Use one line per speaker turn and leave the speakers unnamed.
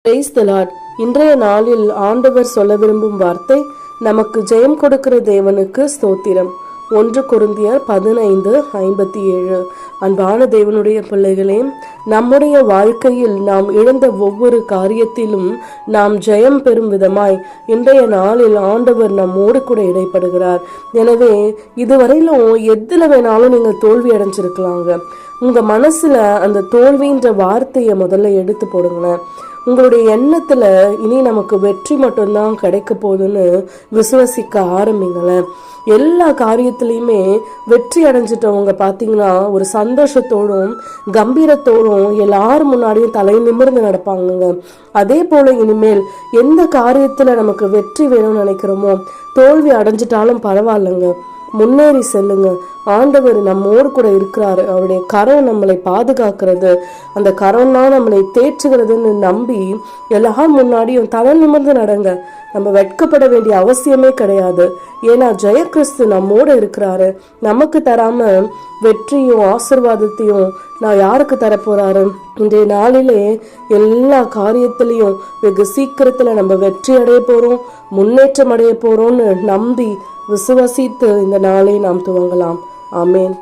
Praise the Lord. இன்றைய நாளில் ஆண்டவர் சொல்ல விரும்பும் வார்த்தை, நமக்கு ஜெயம் கொடுக்கிற தேவனுக்கு ஸ்தோத்திரம். 1 கொரிந்தியர் 15:57. அன்பான தேவனுடைய பிள்ளைகளே, நம்முடைய வாழ்க்கையில் நாம் இழந்த ஒவ்வொரு காரியத்திலும் நாம் ஜெயம் பெறும் விதமாய் இன்றைய நாளில் ஆண்டவர் நம்மோடு கூட இடைப்படுகிறார். எனவே இதுவரையிலும் எதுல வேணாலும் நீங்கள் தோல்வி அடைஞ்சிருக்கலாங்க. உங்க மனசுல அந்த தோல்வின்ற வார்த்தையை முதல்ல எடுத்து போடுங்களேன். உங்களுடைய எண்ணத்துல இனி நமக்கு வெற்றி மட்டும்தான் கிடைக்க போகுதுன்னு விசுவசிக்க ஆரம்பிங்களேன். எல்லா காரியத்திலையுமே வெற்றி அடைஞ்சிட்டவங்க பார்த்தீங்கன்னா ஒரு சந்தோஷத்தோடும் கம்பீரத்தோடும் எல்லாரும் முன்னாடியும் தலை நிமிர்ந்து நடப்பாங்க. அதே போல இனிமேல் எந்த காரியத்துல நமக்கு வெற்றி வேணும்னு நினைக்கிறோமோ, தோல்வி அடைஞ்சிட்டாலும் பரவாயில்லைங்க, முன்னேறி செல்லுங்க. ஆண்டவர் நம்மோடு கூட இருக்கிறாரு. அவருடைய கரம் நம்மளை பாதுகாக்கிறது, அந்த கரம் தான் நம்மளை தேற்றுகிறதுன்னு நம்பி எல்லாரும் முன்னாடியும் தலை நிமிர்ந்து நடங்க. நம்ம வெட்கப்பட வேண்டிய அவசியமே கிடையாது. ஏன்னா ஜெயகிறிஸ்து நம்மோடு இருக்கிறாரு. நமக்கு தராம வெற்றியும் ஆசீர்வாதத்தையும் நான் யாருக்கு தரப்போறாரு? இன்றைய நாளிலே எல்லா காரியத்திலையும் வெகு சீக்கிரத்துல நம்ம வெற்றி அடைய போறோம், முன்னேற்றம் அடைய போறோம்னு நம்பி விசுவசித்து இந்த நாளை நாம் துவங்கலாம். ஆமேன்.